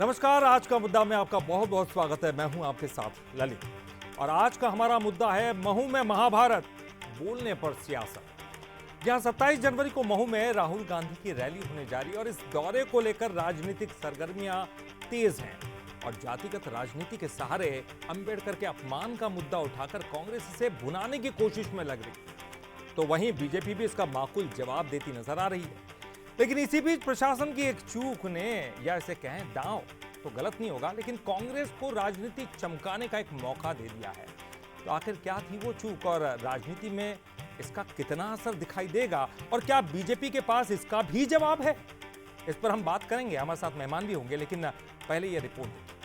नमस्कार। आज का मुद्दा में आपका बहुत बहुत स्वागत है। मैं हूं आपके साथ ललित और आज का हमारा मुद्दा है महू में महाभारत, बोलने पर सियासत। यहां 27 जनवरी को महू में राहुल गांधी की रैली होने जा रही है और इस दौरे को लेकर राजनीतिक सरगर्मियां तेज हैं और जातिगत राजनीति के सहारे अंबेडकर के अपमान का मुद्दा उठाकर कांग्रेस इसे भुनाने की कोशिश में लग रही है, तो वहीं बीजेपी भी इसका माकूल जवाब देती नजर आ रही है। लेकिन इसी बीच प्रशासन की एक चूक ने, या इसे कहें दांव तो गलत नहीं होगा, लेकिन कांग्रेस को राजनीति चमकाने का एक मौका दे दिया है। तो आखिर क्या थी वो चूक और राजनीति में इसका कितना असर दिखाई देगा और क्या बीजेपी के पास इसका भी जवाब है? इस पर हम बात करेंगे। हमारे साथ मेहमान भी होंगे, लेकिन पहले ये रिपोर्ट देखिए।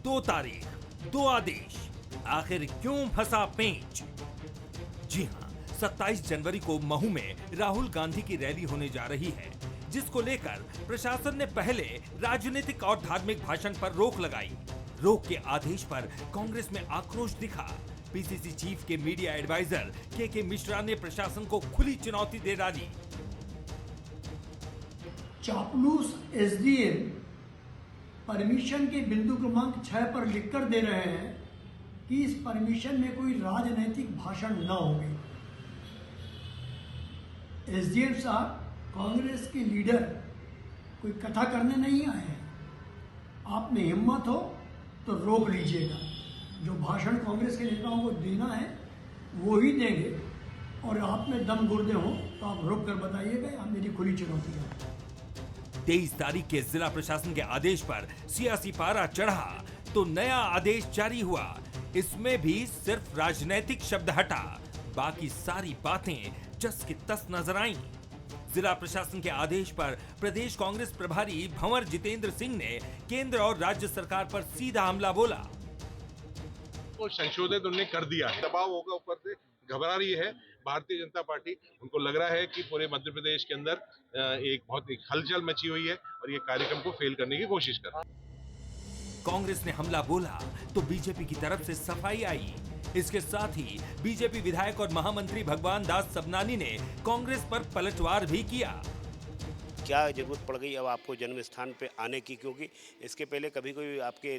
2 तारीख, 2 आदेश, आखिर क्यों फंसा पेंच? जी हां, 27 जनवरी को महू में राहुल गांधी की रैली होने जा रही है, जिसको लेकर प्रशासन ने पहले राजनीतिक और धार्मिक भाषण पर रोक लगाई। रोक के आदेश पर कांग्रेस में आक्रोश दिखा। पीसीसी चीफ के मीडिया एडवाइजर के मिश्रा ने प्रशासन को खुली चुनौती दे डाली। चापलूस एसडीएम परमिशन के बिंदु क्रमांक 6 पर लिखकर दे रहे हैं कि इस परमिशन में कोई राजनीतिक भाषण न होगी। एसडीएम साहब कांग्रेस के लीडर कोई कथा करने नहीं आए हैं। आप में हिम्मत हो तो रोक लीजिएगा। जो भाषण कांग्रेस के नेताओं को देना है वो ही देंगे, और आप में दम गुर्दे हो तो आप रोक कर बताइएगा। मेरी खुली चुनौती है। 23 तारीख के जिला प्रशासन के आदेश पर सियासी पारा चढ़ा तो नया आदेश जारी हुआ। इसमें भी सिर्फ राजनीतिक शब्द हटा, बाकी सारी बातें जस की तस नजर आईं। जिला प्रशासन के आदेश पर प्रदेश कांग्रेस प्रभारी भंवर जितेंद्र सिंह ने केंद्र और राज्य सरकार पर सीधा हमला बोला। वो संशोधित उन्होंने कर दिया है। दबाव होगा ऊपर से, घबरा रही है भारतीय जनता पार्टी। उनको लग रहा है कि पूरे मध्य प्रदेश के अंदर एक हलचल मची हुई है और ये कार्यक्रम को फेल करने की कोशिश कर रहा है। कांग्रेस ने हमला बोला तो बीजेपी की तरफ से सफाई आई। इसके साथ ही बीजेपी विधायक और महामंत्री भगवान दास सबनानी ने कांग्रेस पर पलटवार भी किया। क्या जरूरत पड़ गई अब आपको जन्म स्थान पे आने की, क्योंकि इसके पहले कभी कोई आपके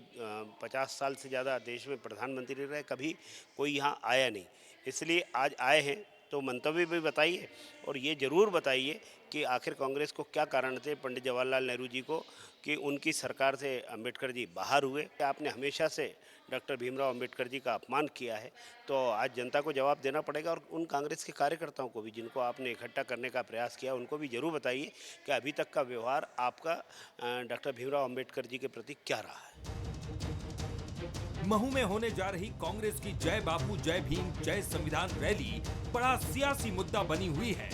50 साल से ज़्यादा देश में प्रधानमंत्री रहे, कभी कोई यहाँ आया नहीं। इसलिए आज आए हैं तो मंतव्य भी बताइए और ये ज़रूर बताइए कि आखिर कांग्रेस को क्या कारण थे पंडित जवाहरलाल नेहरू जी को कि उनकी सरकार से अंबेडकर जी बाहर हुए। आपने हमेशा से डॉक्टर भीमराव अंबेडकर जी का अपमान किया है, तो आज जनता को जवाब देना पड़ेगा। और उन कांग्रेस के कार्यकर्ताओं को भी जिनको आपने इकट्ठा करने का प्रयास किया, उनको भी जरूर बताइए कि अभी तक का व्यवहार आपका डॉक्टर भीमराव अंबेडकर जी के प्रति क्या रहा है। महू में होने जा रही कांग्रेस की जय बापू जय भीम जय संविधान रैली बड़ा सियासी मुद्दा बनी हुई है।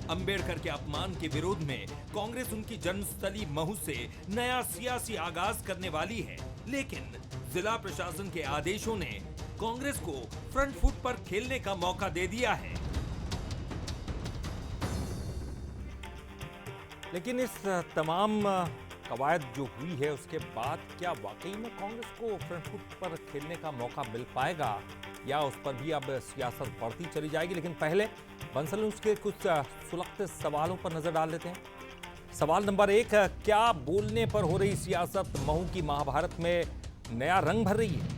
अंबेडकर के अपमान के विरोध में कांग्रेस उनकी जन्मस्थली महू से नया सियासी आगाज करने वाली है, लेकिन जिला प्रशासन के आदेशों ने कांग्रेस को फ्रंट फुट पर खेलने का मौका दे दिया है। लेकिन इस तमाम कवायद जो हुई है उसके बाद क्या वाकई में कांग्रेस को फ्रंट फुट पर खेलने का मौका मिल पाएगा, या उस पर भी अब सियासत बढ़ती चली जाएगी? लेकिन पहले बंसल उसके कुछ सुलगते सवालों पर नजर डाल लेते हैं। सवाल नंबर 1, क्या बोलने पर हो रही सियासत महू की महाभारत में नया रंग भर रही है?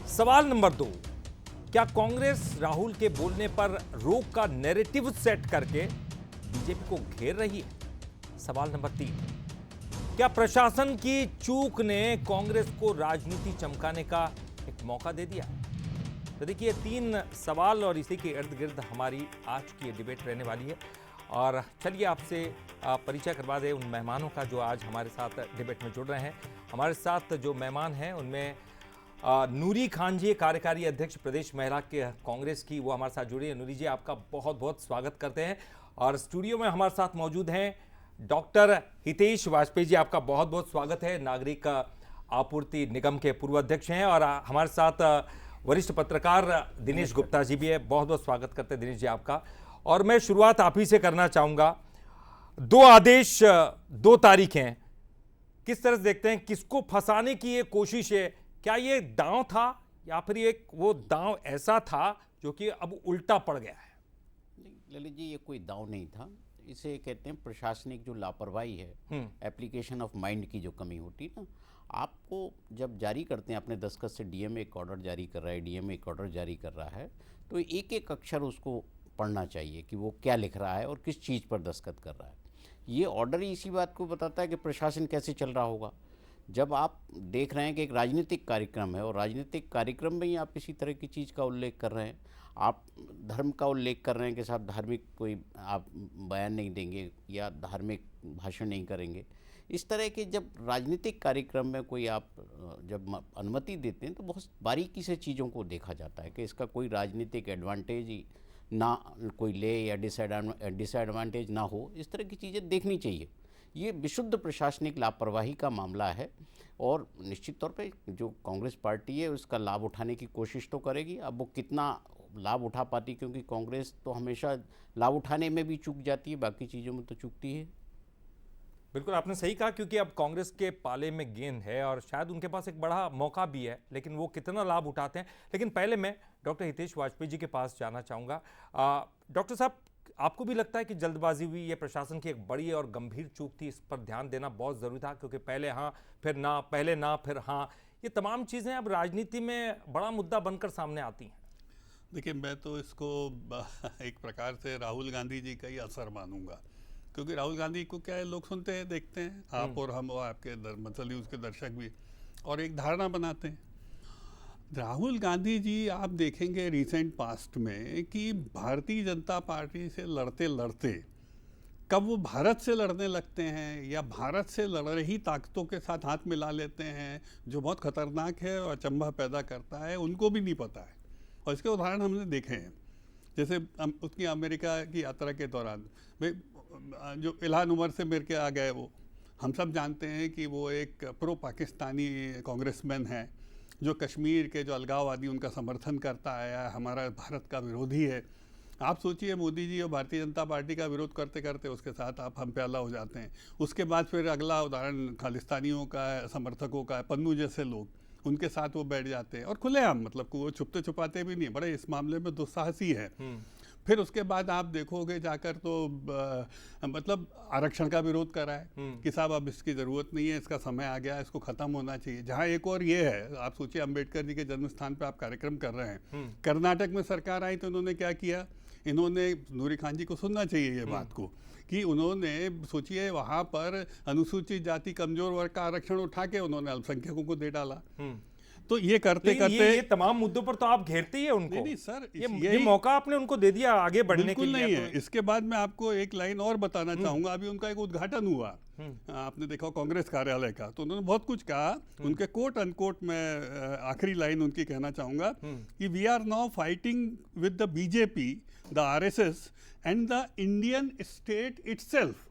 सवाल नंबर 2, क्या कांग्रेस राहुल के बोलने पर रोक का नैरेटिव सेट करके बीजेपी को घेर रही है? सवाल नंबर 3, क्या प्रशासन की चूक ने कांग्रेस को राजनीति चमकाने का एक मौका दे दिया? तो देखिए 3 सवाल और इसी के इर्द गिर्द हमारी आज की डिबेट रहने वाली है। और चलिए आपसे परिचय करवा दें उन मेहमानों का जो आज हमारे साथ डिबेट में जुड़ रहे हैं। हमारे साथ जो मेहमान हैं उनमें नूरी खान जी, कार्यकारी अध्यक्ष प्रदेश महिला के कांग्रेस की, वो हमारे साथ जुड़ी है। नूरी जी, आपका बहुत बहुत स्वागत करते हैं। और स्टूडियो में हमारे साथ मौजूद हैं डॉक्टर हितेश वाजपेयी जी, आपका बहुत बहुत स्वागत है। नागरिक आपूर्ति निगम के पूर्व अध्यक्ष हैं। और हमारे साथ वरिष्ठ पत्रकार दिनेश गुप्ता जी भी है, बहुत बहुत स्वागत करते हैं दिनेश जी आपका। और मैं शुरुआत आप ही से करना चाहूंगा। 2 आदेश, 2 तारीखें, किस तरह से देखते हैं? किसको फंसाने की ये कोशिश है? क्या ये दांव था या फिर ये वो दांव ऐसा था जो कि अब उल्टा पड़ गया है? ललित जी, ये कोई दांव नहीं था। इसे कहते हैं प्रशासनिक जो लापरवाही है, एप्लीकेशन ऑफ माइंड की जो कमी होती है ना। आपको जब जारी करते हैं, अपने दस्तखत से डीएम एक ऑर्डर जारी कर रहा है, डीएम एक ऑर्डर जारी कर रहा है, तो एक एक अक्षर उसको पढ़ना चाहिए कि वो क्या लिख रहा है और किस चीज़ पर दस्तखत कर रहा है। ये ऑर्डर ही इसी बात को बताता है कि प्रशासन कैसे चल रहा होगा। जब आप देख रहे हैं कि एक राजनीतिक कार्यक्रम है और राजनीतिक कार्यक्रम में ही आप इसी तरह की चीज़ का उल्लेख कर रहे हैं, आप धर्म का उल्लेख कर रहे हैं कि साहब धार्मिक कोई आप बयान नहीं देंगे या धार्मिक भाषण नहीं करेंगे। इस तरह के जब राजनीतिक कार्यक्रम में कोई आप जब अनुमति देते हैं तो बहुत बारीकी से चीज़ों को देखा जाता है कि इसका कोई राजनीतिक एडवांटेज ही ना कोई ले या डिसएडवांटेज ना हो। इस तरह की चीज़ें देखनी चाहिए। ये विशुद्ध प्रशासनिक लापरवाही का मामला है और निश्चित तौर पे जो कांग्रेस पार्टी है उसका लाभ उठाने की कोशिश तो करेगी। अब वो कितना लाभ उठा पाती, क्योंकि कांग्रेस तो हमेशा लाभ उठाने में भी चूक जाती है, बाकी चीज़ों में तो चूकती है। बिल्कुल आपने सही कहा, क्योंकि अब कांग्रेस के पाले में गेंद है और शायद उनके पास एक बड़ा मौका भी है, लेकिन वो कितना लाभ उठाते हैं। लेकिन पहले मैं डॉक्टर हितेश वाजपेयी जी के पास जाना चाहूँगा। डॉक्टर साहब, आपको भी लगता है कि जल्दबाजी हुई, ये प्रशासन की एक बड़ी और गंभीर चूक थी, इस पर ध्यान देना बहुत ज़रूरी था, क्योंकि पहले हाँ फिर ना, पहले ना फिर हाँ, ये तमाम चीज़ें अब राजनीति में बड़ा मुद्दा बनकर सामने आती हैं। देखिए, मैं तो इसको एक प्रकार से राहुल गांधी जी का ही असर मानूंगा, क्योंकि राहुल गांधी को क्या है, लोग सुनते हैं, देखते हैं, आप और हम और आपके मतलब उसके दर्शक भी, और एक धारणा बनाते हैं। राहुल गांधी जी आप देखेंगे रिसेंट पास्ट में कि भारतीय जनता पार्टी से लड़ते लड़ते कब वो भारत से लड़ने लगते हैं या भारत से लड़ रही ताकतों के साथ हाथ मिला लेते हैं, जो बहुत खतरनाक है और अचंभा पैदा करता है, उनको भी नहीं पता है। और इसके उदाहरण हमने देखे हैं, जैसे उसकी अमेरिका की यात्रा के दौरान भाई जो इल्हान उमर से मिल के आ गए, वो हम सब जानते हैं कि वो एक प्रो पाकिस्तानी कांग्रेसमैन है जो कश्मीर के जो अलगाववादी उनका समर्थन करता आया है, हमारा भारत का विरोधी है। आप सोचिए, मोदी जी और भारतीय जनता पार्टी का विरोध करते करते उसके साथ आप हम प्याला हो जाते हैं। उसके बाद फिर अगला उदाहरण खालिस्तानियों का है, समर्थकों का है, पन्नू जैसे लोग, उनके साथ वो बैठ जाते हैं और खुलेआम, मतलब वो छुपते छुपाते भी नहीं, बड़े इस मामले में दुस्साहसी है। फिर उसके बाद आप देखोगे जाकर तो मतलब आरक्षण का विरोध करा है कि साहब अब इसकी ज़रूरत नहीं है, इसका समय आ गया, इसको ख़त्म होना चाहिए। जहाँ एक और ये है, आप सोचिए अंबेडकर जी के जन्म स्थान पर आप कार्यक्रम कर रहे हैं, कर्नाटक में सरकार आई तो उन्होंने क्या किया, इन्होंने नूरी खान जी को सुनना चाहिए ये बात को, कि उन्होंने सोचिए वहाँ पर अनुसूचित जाति कमजोर वर्ग का आरक्षण उठा के उन्होंने अल्पसंख्यकों को दे डाला। तो ये करते करते ये तमाम मुद्दों पर तो आप घेरते ही है उनको। नहीं सर, ये मौका आपने उनको दे दिया आगे बढ़ने के लिए। नहीं है। इसके बाद मैं आपको एक लाइन और बताना चाहूंगा। अभी उनका एक उद्घाटन हुआ, आपने देखा कांग्रेस कार्यालय का, तो उन्होंने बहुत कुछ कहा। उनके कोट अनकोट में आखिरी लाइन उनकी कहना चाहूंगा कि we are now fighting with the BJP, the RSS and the Indian state itself.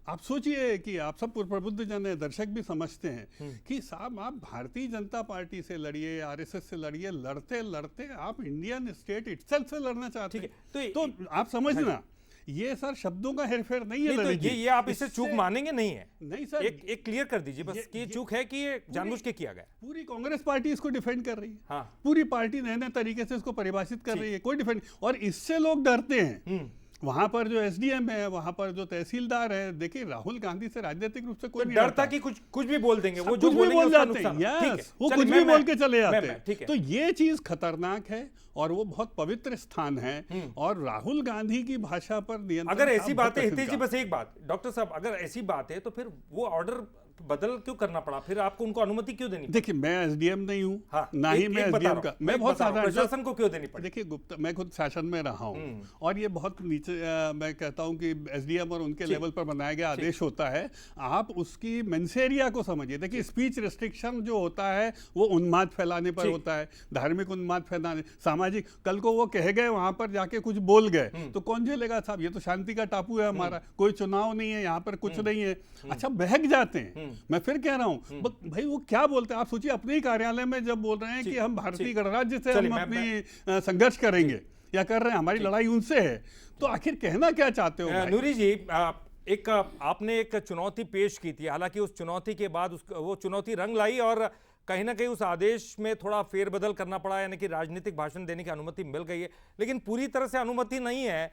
आप सोचिए कि आप सब प्रबुद्ध जन है, दर्शक भी समझते हैं कि साहब आप भारतीय जनता पार्टी से लड़िए, आरएसएस से लड़िए, लड़ते लड़ते आप इंडियन स्टेट इटसेल्फ से लड़ना चाहते हैं। तो आप समझना, ये सर शब्दों का हेरफेर नहीं है। तो ये आप इसे चूक मानेंगे नहीं है? नहीं सर, एक क्लियर कर दीजिए बस कि ये चूक है कि ये जानबूझ के किया गया। पूरी कांग्रेस पार्टी इसको डिफेंड कर रही है। हाँ। पूरी पार्टी नए नए तरीके से इसको परिभाषित कर रही है, कोई डिफेंड, और इससे लोग डरते हैं। वहां पर जो एसडीएम है, वहां पर जो तहसीलदार है, देखिए राहुल गांधी से राजनीतिक रूप से कोई नहीं डरता कि कुछ भी बोल देंगे, वो जो कुछ भी बोल जाते हैं, यस, वो कुछ भी बोल के चले जाते हैं। तो ये चीज खतरनाक है और वो बहुत पवित्र स्थान है, और राहुल गांधी की भाषा पर नियंत्रण। अगर ऐसी बात है हितेश जी, बस एक बात डॉक्टर साहब, अगर ऐसी बात है तो फिर वो ऑर्डर बदल क्यों करना पड़ा, फिर आपको उनको अनुमति क्यों देनी? देखिए, मैं एसडीएम नहीं हूँ, हाँ, ना ही मैं एसडीएम का, मैं बहुत साधारण, प्रशासन को क्यों देनी पड़ी? देखिए गुप्ता, मैं खुद शासन में रहा हूँ और ये बहुत नीचे, मैं कहता हूँ कि एसडीएम और उनके लेवल पर बनाया गया आदेश होता है, आप उसकी मेंसेरिया को समझिए। देखिए, स्पीच रेस्ट्रिक्शन जो होता है वो उन्माद फैलाने पर होता है, धार्मिक उन्माद फैलाने, सामाजिक। कल को वो कह गए वहां पर जाके कुछ बोल गए तो कौन झेलेगा साहब, ये तो शांति का टापू है हमारा, कोई चुनाव नहीं है यहाँ पर, कुछ नहीं है। अच्छा, बहक जाते हैं। मैं फिर कह रहा हूँ भाई, वो क्या बोलते हैं, आप सोचिए अपने ही कार्यालय में जब बोल रहे हैं कि हम भारतीय गणराज्य से हम अपनी संघर्ष करेंगे या कर रहे हैं, हमारी लड़ाई उनसे है, तो आखिर कहना क्या चाहते हो? नूरी जी, आपने एक चुनौती पेश की थी, हालांकि उस चुनौती के बाद वो चुनौती रंग लाई और कहीं ना कहीं उस आदेश में थोड़ा फेरबदल करना पड़ा, यानी कि राजनीतिक भाषण देने की अनुमति मिल गई है, लेकिन पूरी तरह से अनुमति नहीं है।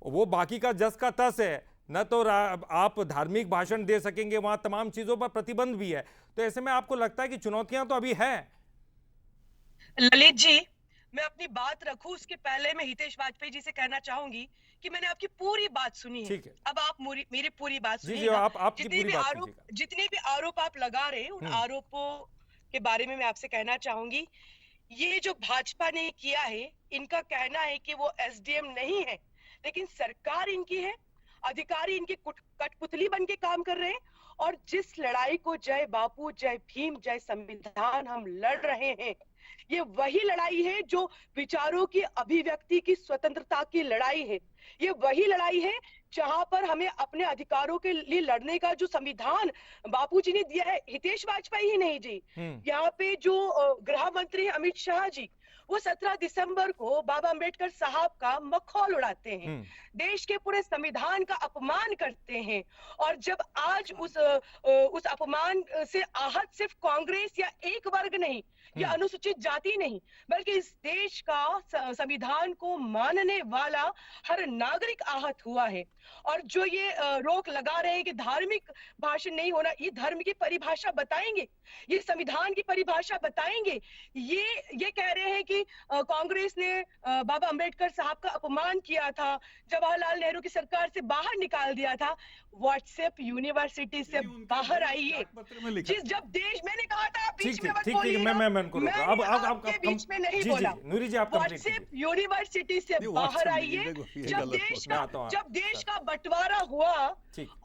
वो बाकी का जस का तस है, न तो आप धार्मिक भाषण दे सकेंगे, वहां तमाम चीजों पर प्रतिबंध भी है। तो ऐसे में आपको लगता है कि चुनौतियां तो अभी है। ललित जी, मैं अपनी बात रखूं उसके पहले मैं हितेश वाजपेयी जी से कहना चाहूंगी कि मैंने आपकी पूरी बात सुनी है। अब आप मेरी पूरी बात सुनिए। आपकी पूरी बात कीजिएगा। जितने भी आरोप आप लगा रहे हैं उन आरोपों के बारे में मैं आपसे कहना चाहूंगी, ये जो भाजपा ने किया है, इनका कहना है कि वो एसडीएम नहीं है, लेकिन सरकार इनकी है, अधिकारी इनकी कठपुतली बन के काम कर रहे हैं। और जिस लड़ाई को जय बापू, जय भीम, जय संविधान हम लड़ रहे हैं, ये वही लड़ाई है जो विचारों की अभिव्यक्ति की स्वतंत्रता की लड़ाई है। ये वही लड़ाई है जहां पर हमें अपने अधिकारों के लिए लड़ने का जो संविधान बापूजी ने दिया है। हितेश वाजपेयी ही नहीं जी, यहाँ पे जो गृह मंत्री अमित शाह जी, वो 17 दिसंबर को बाबा अंबेडकर साहब का मखौल उड़ाते हैं, देश के पूरे संविधान का अपमान करते हैं। और जब आज उस अपमान से आहत सिर्फ कांग्रेस या एक वर्ग नहीं, या अनुसूचित जाति नहीं, बल्कि इस देश का संविधान को मानने वाला हर नागरिक आहत हुआ है। और जो ये रोक लगा रहे हैं कि धार्मिक भाषण नहीं होना, ये धर्म की परिभाषा बताएंगे, ये संविधान की परिभाषा बताएंगे। ये कह रहे हैं कि कांग्रेस ने बाबा अंबेडकर साहब का अपमान किया था, जवाहरलाल नेहरू की सरकार से बाहर निकाल दिया था। व्हाट्सएप यूनिवर्सिटी से बाहर आइए। जब देश, मैंने कहा था आप बीच में मत बोलिएगा, मैं बीच में नहीं बोला। व्हाट्सएप यूनिवर्सिटी से बाहर आइए। जब देश का बंटवारा हुआ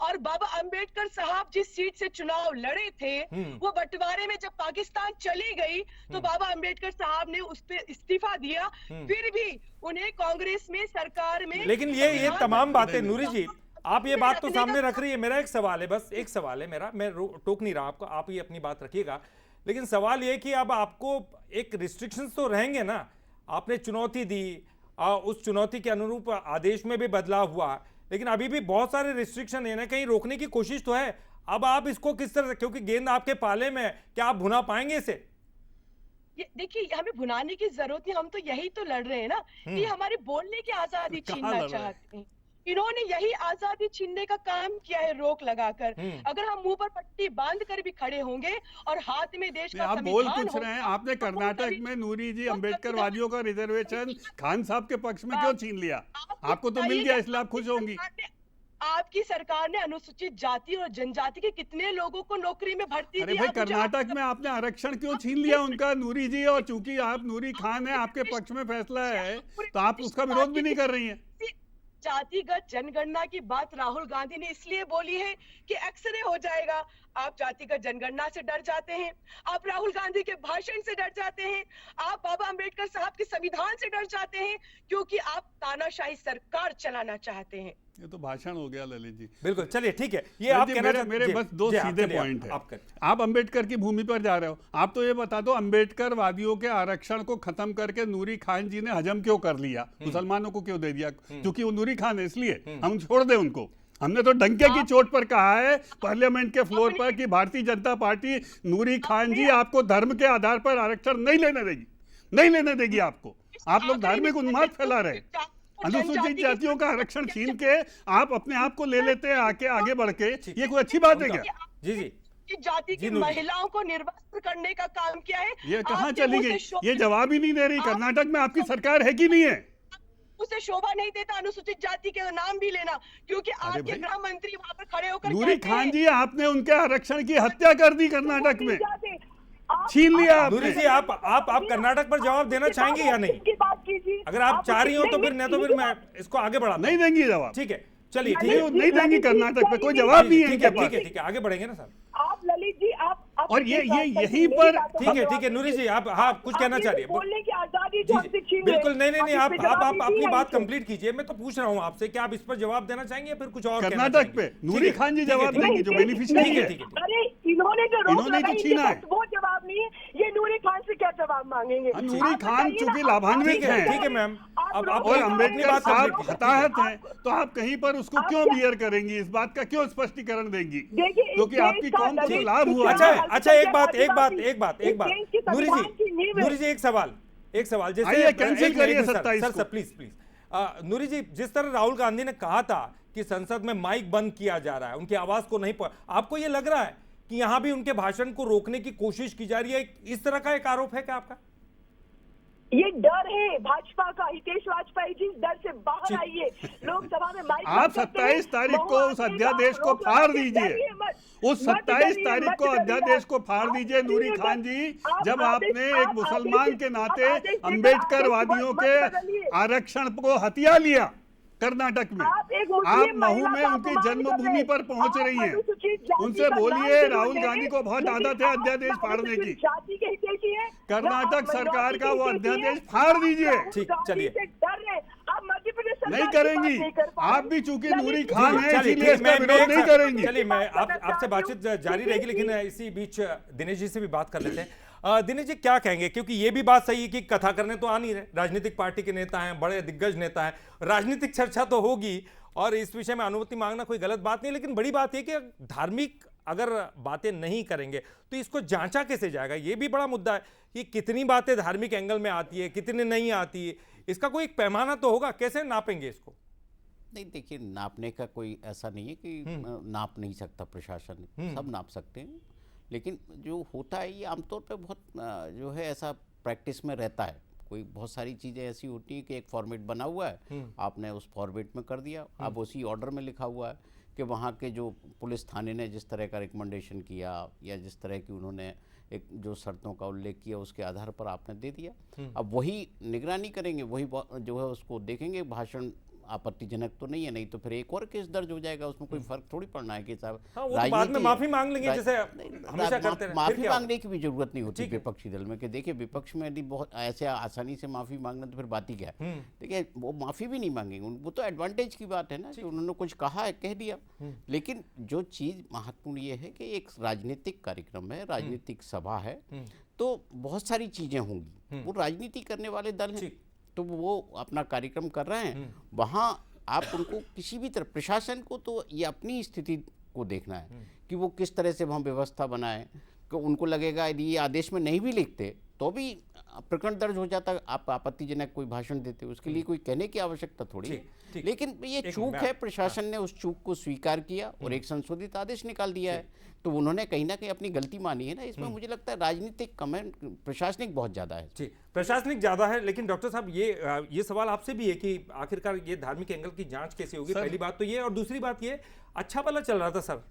और बाबा अंबेडकर साहब जिस सीट से चुनाव लड़े थे, वो बंटवारे में जब पाकिस्तान चली गई तो बाबा अंबेडकर साहब ने उस पर इस्तीफा दिया, फिर भी उन्हें कांग्रेस में, सरकार में। लेकिन ये तमाम बातें नूरी जी, आप ये बात तो सामने रख रही है। मेरा एक सवाल है, बस एक सवाल है मेरा, मैं टोक नहीं रहा आपको, आप ही अपनी बात रखिएगा। लेकिन सवाल ये कि अब आपको एक रिस्ट्रिक्शंस तो रहेंगे ना। आपने चुनौती दी, उस चुनौती के अनुरूप आदेश में भी बदलाव हुआ, लेकिन अभी भी बहुत सारे रिस्ट्रिक्शन है ना, कहीं रोकने की कोशिश तो है। अब आप इसको किस तरह से, क्योंकि गेंद आपके पाले में, क्या आप भुना पाएंगे इसे? देखिए, हमें भुनाने की जरूरत नहीं, हम तो यही तो लड़ रहे हैं ना कि हमारे बोलने की आजादी छीनना चाहते हैं। इन्होंने यही आजादी छीनने का काम किया है, रोक लगाकर। अगर हम मुंह पर पट्टी बांध कर भी खड़े होंगे और हाथ में देश का आप बोल कुछ रहे हैं। आपने कर्नाटक में नूरी जी अंबेडकर वादियों का रिजर्वेशन खान साहब के पक्ष में क्यों छीन लिया? आपको तो मिल गया, इसलिए आप खुश होंगी। आपकी सरकार ने अनुसूचित जाति और जनजाति के कितने लोगों को नौकरी में भर्ती अरे भाई, कर्नाटक में आपने आरक्षण क्यों छीन लिया उनका नूरी जी? और चूंकि आप नूरी खान है, आपके पक्ष में फैसला है, तो आप उसका विरोध भी नहीं कर रही हैं। जातिगत जनगणना की बात राहुल गांधी ने इसलिए बोली है कि एक्सरे हो जाएगा। आप जातिगत जनगणना से डर जाते हैं, आप राहुल गांधी के भाषण से डर जाते हैं, आप बाबा अंबेडकर साहब के संविधान से डर जाते हैं, क्योंकि आप तानाशाही सरकार चलाना चाहते हैं। ये तो भाषण हो गया ललित जी। बिल्कुल, चलिए ठीक है। ये आप मेरे बस दो सीधे पॉइंट है। आप अंबेडकर की भूमि पर जा रहे हो। आप तो ये बता दो, अंबेडकर वादियों के आरक्षण को खत्म करके नूरी खान जी ने हजम क्यों कर लिया? मुसलमानों को क्यों दे दिया? क्योंकि वो नूरी खान है, इसलिए हम छोड़ दें उनको। हमने तो डंके की चोट पर कहा है पार्लियामेंट के फ्लोर पर कि भारतीय जनता पार्टी नूरी खान जी आपको धर्म के आधार पर आरक्षण नहीं लेने देगी, नहीं लेने देगी आपको। आप लोग धार्मिक उन्माद फैला रहे। अनुसूचित जातियों का आरक्षण छीन के आप अपने आप को ले लेते हैं आगे बढ़ के। ये कोई अच्छी बात है क्या? जी जाति की महिलाओं को निर्वस्त्र करने का काम किया है। ये कहाँ चली गई? ये जवाब ही नहीं दे रही। कर्नाटक में आपकी सरकार है कि नहीं है? उसे शोभा नहीं देता अनुसूचित जाति के नाम भी लेना, क्योंकि आपके गृह मंत्री वहां पर खड़े होकर नूरी खान जी, आपने उनके आरक्षण की हत्या कर दी कर्नाटक में, छीन लिया आपने। नूरी जी, आप कर्नाटक पर जवाब देना चाहेंगे या नहीं? अगर आप चाह रही हो तो फिर मैं इसको आगे बढ़ा। नहीं देंगी जवाब? ठीक है, चलिए नहीं देंगी कर्नाटक पे, कोई जवाब नहीं है। ठीक है, आगे बढ़ेंगे ना सर। आप ललित जी, आप और ये यहीं पर ठीक है नूरी जी, आप कुछ कहना चाह रही है? बोलने की आजादी जो हमसे छीन रहे हैं। बिल्कुल, नहीं, आप अपनी बात कंप्लीट कीजिए। मैं तो पूछ रहा हूँ आपसे, क्या आप इस पर जवाब देना चाहेंगे या फिर कुछ और? कर्नाटक पे नूरी खान जी जवाब देंगी, जो बेनिफिशियरी है। अरे इन्होंने जो रोक लगाई छीना है, वो जवाब नहीं है। ये नूरी खान से क्या जवाब मांगेंगे? नूरी खान चूंकि लाभान्वित है, ठीक है मैम, और अंबेडकर साहब हताहत हैं, तो आप कहीं पर उसको क्यों बियर करेंगी? इस बात का क्यों स्पष्टीकरण देंगी? क्योंकि आपकी कौम को लाभ हुआ। अच्छा, अच्छा एक बात नूरी जी एक सवाल जैसे कैंसिल करिए 27 सर प्लीज नूरी जी, जिस तरह राहुल गांधी ने कहा था कि संसद में माइक बंद किया जा रहा है, उनकी आवाज को नहीं आपको ये लग रहा है कि यहां भी उनके भाषण को रोकने की कोशिश की जा रही है? इस तरह का एक आरोप है क्या आपका? ये डर है भाजपा का। हितेश वाजपेयी जी डर से बाहर आइए, लोकसभा में माइक आप 27 तारीख को उस अध्यादेश को फाड़ दीजिए, उस 27 तारीख को अध्यादेश को फाड़ दीजिए नूरी खान जी। जब आपने एक मुसलमान के नाते अंबेडकर वादियों के आरक्षण को हथिया लिया कर्नाटक में, आप महू में उनकी जन्मभूमि पर पहुंच रही हैं, उनसे बोलिए राहुल गांधी को बहुत आदत है अध्यादेश फाड़ने की। कर्नाटक सरकार का वो अध्यादेश फाड़ दीजिए। ठीक, चलिए नहीं करेंगी आप भी, चूंकि नूरी खान है इसीलिए इसका विरोध नहीं करेंगी। चलिए मैं आपसे बातचीत जारी रहेगी, लेकिन इसी बीच दिनेश जी से भी बात कर लेते हैं। दिनेश जी क्या कहेंगे, क्योंकि ये भी बात सही है कि कथा करने तो आ नहीं रहे, राजनीतिक पार्टी के नेता हैं, बड़े दिग्गज नेता हैं, राजनीतिक चर्चा तो होगी और इस विषय में अनुमति मांगना कोई गलत बात नहीं, लेकिन बड़ी बात यह कि धार्मिक अगर बातें नहीं करेंगे तो इसको जांचा कैसे जाएगा? ये भी बड़ा मुद्दा है कि कितनी बातें धार्मिक एंगल में आती है, कितनी नहीं आती है, इसका कोई एक पैमाना तो होगा, कैसे नापेंगे इसको? नहीं देखिए, नापने का कोई ऐसा नहीं है कि नाप नहीं सकता प्रशासन, सब नाप सकते हैं, लेकिन जो होता है ये आमतौर पे बहुत जो है ऐसा प्रैक्टिस में रहता है। कोई बहुत सारी चीज़ें ऐसी होती हैं कि एक फॉर्मेट बना हुआ है, आपने उस फॉर्मेट में कर दिया, अब उसी ऑर्डर में लिखा हुआ है कि वहाँ के जो पुलिस थाने ने जिस तरह का रिकमेंडेशन किया या जिस तरह की उन्होंने एक जो शर्तों का उल्लेख किया उसके आधार पर आपने दे दिया। अब वही निगरानी करेंगे, वही जो है उसको देखेंगे, भाषण आपत्तिजनक तो नहीं है, नहीं तो फिर एक और केस दर्ज हो जाएगा, उसमें कोई फर्क थोड़ी पड़ना है कि साहब बाद में माफी मांग लेंगे जैसे हमेशा करते हैं। माफी मांगने की भी जरूरत नहीं होती विपक्षी दल में, कि देखिए विपक्ष में यदि बहुत ऐसे आसानी से माफी मांगना तो फिर बात ही क्या है। देखिए वो माफी भी नहीं मांगेंगे, वो तो एडवांटेज की बात है ना कि उन्होंने कुछ कहा है, कह दिया। लेकिन जो चीज महत्वपूर्ण ये है कि एक राजनीतिक कार्यक्रम है, राजनीतिक सभा है, तो बहुत सारी चीजें होंगी, वो राजनीति करने वाले दल हैं तो वो अपना कार्यक्रम कर रहे हैं, वहाँ आप उनको किसी भी तरह, प्रशासन को तो ये अपनी स्थिति को देखना है कि वो किस तरह से वहाँ व्यवस्था बनाए, कि उनको लगेगा यदि ये आदेश में नहीं भी लिखते तो भी प्रकरण दर्ज हो जाता, आप आपत्तिजनक कोई भाषण देते, उसके लिए कोई कहने की आवश्यकता थोड़ी है। लेकिन ये चूक है, प्रशासन ने उस चूक को स्वीकार किया और एक संशोधित आदेश निकाल दिया है, तो उन्होंने कहीं ना कहीं अपनी गलती मानी है ना। इसमें मुझे लगता है राजनीतिक कमेंट प्रशासनिक बहुत ज्यादा है। जी, प्रशासनिक ज्यादा है, लेकिन डॉक्टर साहब ये सवाल आपसे भी है कि आखिरकार ये धार्मिक एंगल की जांच कैसे होगी? पहली बात तो ये, और दूसरी बात ये, अच्छा भला चल रहा था सर,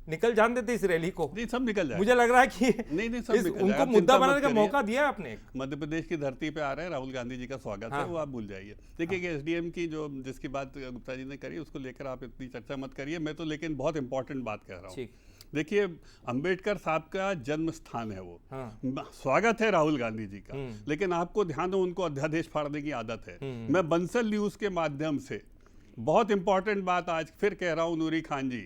निकल जान देते इस रैली को। नहीं, सब निकल जाए, मुझे लग रहा है कि नहीं सब उनको मुद्दा बनाने का मौका दिया आपने। मध्य प्रदेश की धरती पे आ रहे हैं, राहुल गांधी जी का स्वागत है, वो आप भूल जाइए। देखिए कि एसडीएम की जो जिसकी बात गुप्ता जी ने करी उसको लेकर आप इतनी चर्चा मत करिए, मैं तो लेकिन बहुत इंपॉर्टेंट बात कह रहा हूँ। देखिए अंबेडकर साहब का जन्म स्थान है वो, स्वागत है राहुल गांधी जी का, लेकिन आपको ध्यान हो उनको अध्यादेश फाड़ने की आदत है। मैं बंसल न्यूज के माध्यम से बहुत इंपॉर्टेंट बात आज फिर कह रहा हूँ नूरी खान जी,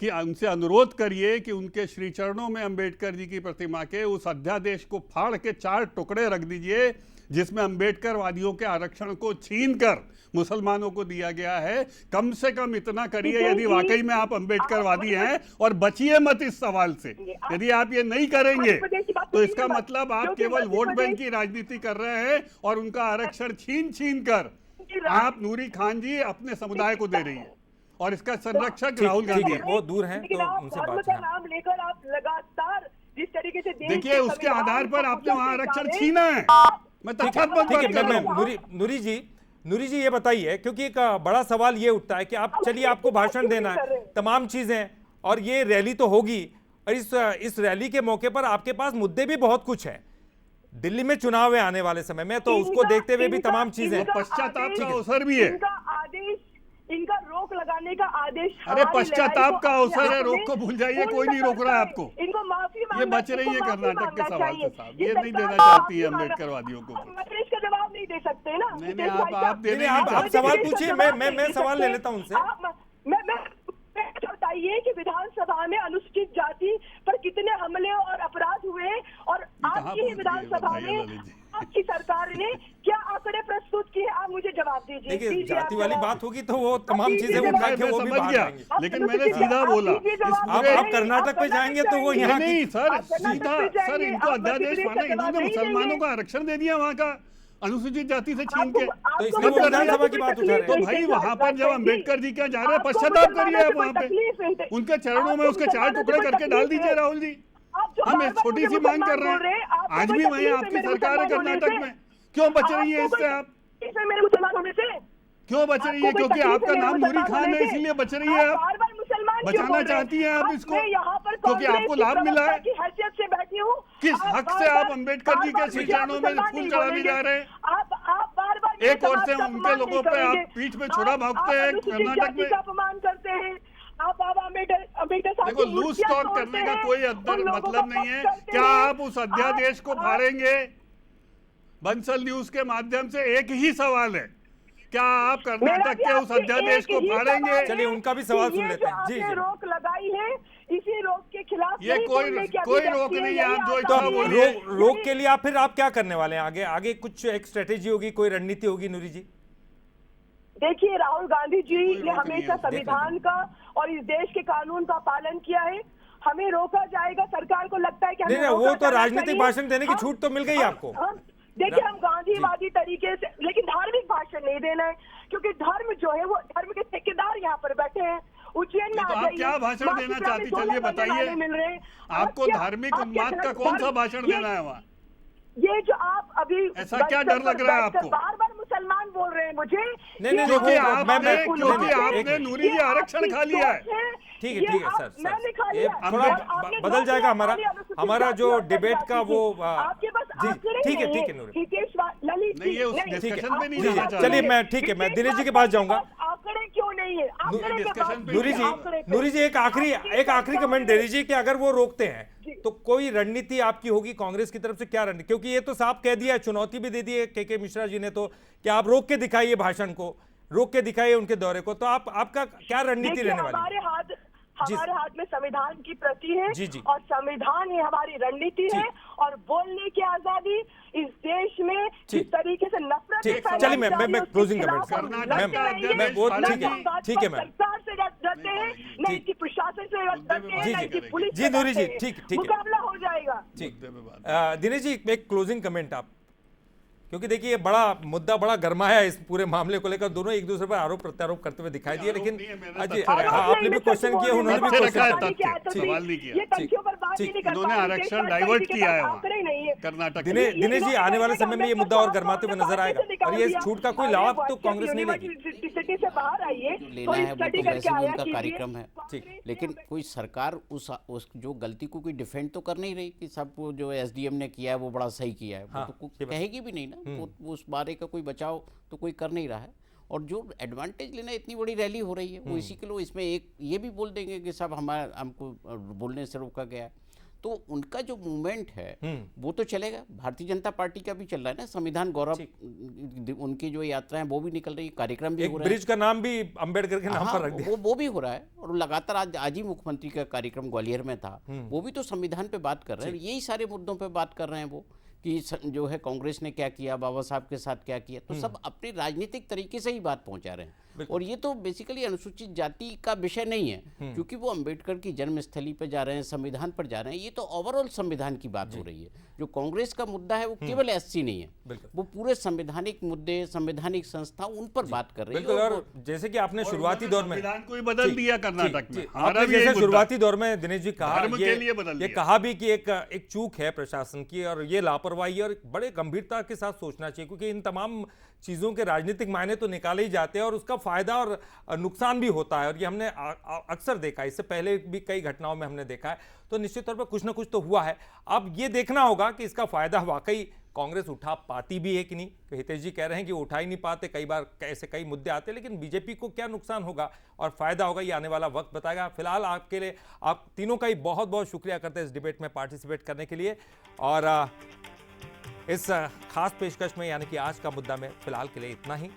कि उनसे अनुरोध करिए कि उनके श्री चरणों में अंबेडकर जी की प्रतिमा के उस अध्यादेश को फाड़ के 4 टुकड़े रख दीजिए जिसमें अंबेडकर वादियों के आरक्षण को छीनकर मुसलमानों को दिया गया है। कम से कम इतना करिए यदि वाकई में आप अंबेडकरवादी हैं, और बचिए मत इस सवाल से। यदि आप ये नहीं करेंगे तो इसका मतलब आप केवल वोट बैंक की राजनीति कर रहे हैं और उनका आरक्षण छीन कर आप नूरी खान जी अपने समुदाय को दे रही है, और इसका संरक्षक राहुल गांधी वो दूर हैं, तो उनसे बात है। नाम लेकर आप लगातार जिस तरीके से देखिए उसके आधार पर आपने वहां आरक्षण छीना है। मैं नूरी जी ये बताइए, क्योंकि एक बड़ा सवाल ये उठता है कि आप चलिए आपको भाषण देना है, तमाम चीजें, और ये रैली तो होगी, और इस रैली के मौके पर आपके पास मुद्दे भी बहुत कुछ है। दिल्ली में चुनाव है आने वाले समय में, तो उसको देखते हुए भी तमाम चीजें, पश्चाताप का अवसर भी है, इनका रोक लगाने का आदेश। अरे पश्चाताप का अवसर है, रोक को भूल जाइए, कोई नहीं रोक रहा है आपको। इनको माफी ये बच रही है कर्नाटक के सवाल से साहब, ये नहीं देना चाहती है अम्बेडकरवादियों को। इसका जवाब नहीं दे सकते ना। नहीं आप देने आप सवाल पूछिए, मैं सवाल ले लेता हूं उनसे। बताइए कि विधानसभा में अनुसूचित जाति पर कितने हमले और अपराध हुए, और आपकी ही विधानसभा में आपकी सरकार ने क्या आंकड़े प्रस्तुत किए, आप मुझे जवाब दीजिए। देखिए दीजिए जाति आप वाली जवाब। बात होगी तो वो तमाम दीजिए चीजें जवाब। उठा के मैं वो भी समझ बाहर गया, आएंगी। लेकिन मैंने सीधा बोला आप कर्नाटक पे जाएंगे तो वो यहाँ की नहीं सर, आप कर्नाटक सीधा पे सर, जाइए, इनको आप अध्यादेश मध्य माना, प्रदेश का इन्होंने जवाब नहीं मुसलमानों देंगे। को आरक्षण दे दिया वहाँ का, अनुसूचित जाति से छीन के। तो इसलिए वो विधानसभा की बात उठा रहे हैं। तो भाई वहाँ पर जब अम्बेडकर जी क्या जा रहे हैं, पश्चाताप करिए आप वहाँ पे, उनके चरणों में उसके 4 टुकड़े करके डाल दीजिए राहुल जी। हम एक छोटी सी मांग कर रहे हैं, आज भी वहीं आपकी सरकार है कर्नाटक में, क्यों बच रही है इससे? आप मेरे मुसलमान होने से क्यों बच रही है? क्योंकि आपका नाम नूरी खान है इसलिए बच रही है। आप बचाना चाहती हैं आप इसको, क्योंकि आपको लाभ मिला है। हैसियत से बैठी हूँ, किस हक से आप अम्बेडकर जी के श्री चरणों में फूल चढ़ाने जा रहे हैं? आप बार एक ओर से उनके लोगों पे आप पीठ में छुरा भागते हैं कर्नाटक में। अपमान करते हैं आप अम्बेडकर देखो, लूज टॉक करने का कोई मतलब नहीं है। क्या आप उस अध्यादेश को फाड़ेंगे? बंसल न्यूज के माध्यम से एक ही सवाल है, क्या आप कर्नाटक के उस अध्यादेश को फाड़ेंगे? चलिए उनका भी सवाल सुन लेते हैं। जी जी, रोक लगाई है, इसी रोक के खिलाफ ये कोई रोक नहीं है। आप जो तो इच्छा बोलिए। रोक के लिए आप क्या करने वाले हैं? आगे कुछ एक स्ट्रेटेजी होगी, कोई रणनीति होगी नूरी जी? देखिए, राहुल गांधी जी कोई ने रोक नहीं हमेशा है। संविधान का और इस देश के कानून का पालन किया है। हमें रोका जाएगा, सरकार को लगता है कि हमें नहीं, रोका वो तो जाना राजनीतिक चाहिए। भाषण देने की हम- छूट तो मिल गई हम- आपको। हम- देखिए, हम गांधीवादी तरीके से, लेकिन धार्मिक भाषण नहीं देना है, क्योंकि धर्म जो है वो धर्म के ठेकेदार यहाँ पर बैठे हैं। उज्जैन में नहीं, तो आ आप जाइए, क्या भाषण माँ देना शीतला में चाहती? 16 चलिए बनने बताइए। वाले मिल रहे हैं। आपको क्या- धार्मिक आप क्या उन्माद का धर्म- कौन सा भाषण ये- देना है वहाँ? ये जो आप अभी ऐसा क्या डर लग रहा है आपको? बार बार मुसलमान बोल रहे हैं मुझे। नहीं, क्योंकि वो- आपने मैं- आपने नूरी जी आरक्षण खा लिया है। ठीक है सर, मैंने खा ये लिया। थोड़ा और आपने बदल जाएगा अनुसूचित हमारा जाति जो और डिबेट का वो आपके पास जी आंकड़े ठीक है नहीं नूरी हितेश ललित नहीं, ये उस नहीं, डिस्कशन पे नहीं जी, जाना चाह चलिए रहे। मैं ठीक है, मैं दिनेश जी के पास जाऊंगा। आंकड़े क्यों नहीं है? आंकड़े के डिस्कशन बाद पे नूरी आंकड़े जी एक आखिरी कमेंट दे दीजिए कि अगर वो रोकते हैं तो कोई रणनीति आपकी होगी कांग्रेस की तरफ से? क्या रणनीति? क्योंकि ये तो साफ कह दिया है, चुनौती भी दे दी है के मिश्रा जी ने, तो क्या आप रोक के दिखाइए भाषण को, रोक के दिखाइए उनके दौरे को, तो आपका क्या रणनीति रहने वाली है? हमारे हाथ में संविधान की प्रति है जी, जी। और संविधान ही हमारी रणनीति है, और बोलने की आजादी इस देश में जिस तरीके से नफरत ठीक, फैलाई चलिए मैं जा रही है, उसके क्लोजिंग खिलाफ कमेंट हम कर्नाटक लड़ते का रहेंगे। अध्यादेश वो न ठीक है, हम भाजपा ठीक है मैम। सरकार से डरते हैं, न ठीक। इसकी प्रशासन से डरते हैं, जी, न जी। इसकी पुलिस जी, से नूरी जी, डरते हैं। ठीक है। मुकाबला हो जाएगा। ठीक, मुद्दे पे बात। दिनेश जी एक क्लोजिंग कमेंट आप, क्योंकि देखिए ये मुद्दा बड़ा गर्माया है इस पूरे मामले को लेकर, दोनों एक दूसरे पर आरोप प्रत्यारोप करते हुए दिखाई दिए, लेकिन नहीं है, मैंने जी, तथ्य रखा। आपने भी क्वेश्चन किए, उन्होंने भी तथ्य क्वेश्चन रखा है, किया। तथ्य, सवाल नहीं किया। ये तथ्यों पर बात ही नहीं कर उन्होंने पा रहे, आरक्षण देश डाइवर्ट पार्टी के किया है पास वहाँ आंकड़े नहीं है। कर्नाटक दिनेश में। दिनेश जी आने वाले समय में ये मुद्दा और गर्माते हुए नजर आएगा, और ये छूट का कोई लाभ तो कांग्रेस नहीं लेगी। यूनिवर्सिटी से बाहर आइए, जो लेना है वो स्टडी तो करके वैसे भी आया उनका कीजिए। कार्यक्रम है, ठीक। लेकिन कोई सरकार उस जो गलती को कोई डिफेंड तो कर नहीं रही कि सब वो जो एसडीएम ने किया है वो बड़ा सही किया है, हाँ, वो तो ये बात। कहेगी भी नहीं ना, वो उस बारे का कोई बचाव तो कोई कर नहीं रहा है। और जो एडवांटेज लेना, इतनी बड़ी रैली हो रही है, वो इसी के लिए इसमें एक ये भी बोल देंगे कि सब हमको बोलने से रोका गया है, तो उनका जो मूवमेंट है वो तो चलेगा। भारतीय जनता पार्टी का भी चल रहा है ना, संविधान गौरव, उनकी जो यात्राएं वो भी निकल रही है, कार्यक्रम भी एक हो रहा है। ब्रिज का नाम भी अंबेडकर के नाम हाँ, पर रख दिया। वो भी हो रहा है, और लगातार आज ही मुख्यमंत्री का कार्यक्रम ग्वालियर में था, वो भी तो संविधान पे बात कर रहे हैं, यही सारे मुद्दों पे बात कर रहे हैं वो, कि जो है कांग्रेस ने क्या किया, बाबा साहब के साथ क्या किया, तो सब अपने राजनीतिक तरीके से ही बात पहुंचा रहे हैं। और ये तो बेसिकली अनुसूचित जाति का विषय नहीं है, क्योंकि वो अंबेडकर की जन्मस्थली पे जा रहे हैं, संविधान पर जा रहे हैं, ये तो ओवरऑल संविधान की बात हो रही है। जो कांग्रेस का मुद्दा है वो केवल एससी नहीं है, वो पूरे संवैधानिक मुद्दे, संवैधानिक संस्था, उन पर बात कर रही है। बिल्कुल, और जैसे कि आपने शुरुआती दौर में संविधान को ही बदल दिया कर्नाटक में, हमारा आपने भी जैसे यही मुद्दा। शुरुआती दौर में दिनेश जी कहा, धर्म के लिए बदल ये दिया। कहा भी कि एक चूक है प्रशासन की, और ये लापरवाही है, और बड़े गंभीरता के साथ सोचना चाहिए, क्योंकि इन तमाम चीज़ों के राजनीतिक मायने तो निकाले ही जाते हैं, और उसका फायदा और नुकसान भी होता है, और ये हमने अक्सर देखा है, इससे पहले भी कई घटनाओं में हमने देखा है, तो निश्चित तौर पर कुछ ना कुछ तो हुआ है। अब ये देखना होगा कि इसका फायदा वाकई कांग्रेस उठा पाती भी है कि नहीं। तो हितेश जी कह रहे हैं कि वो उठा ही नहीं पाते, कई बार ऐसे कई मुद्दे आते हैं, लेकिन बीजेपी को क्या नुकसान होगा और फायदा होगा, ये आने वाला वक्त बताएगा। फिलहाल आपके लिए, आप तीनों का ही बहुत बहुत शुक्रिया करते हैं इस डिबेट में पार्टिसिपेट करने के लिए, और इस खास पेशकश में यानी कि आज का मुद्दा में फिलहाल के लिए इतना ही।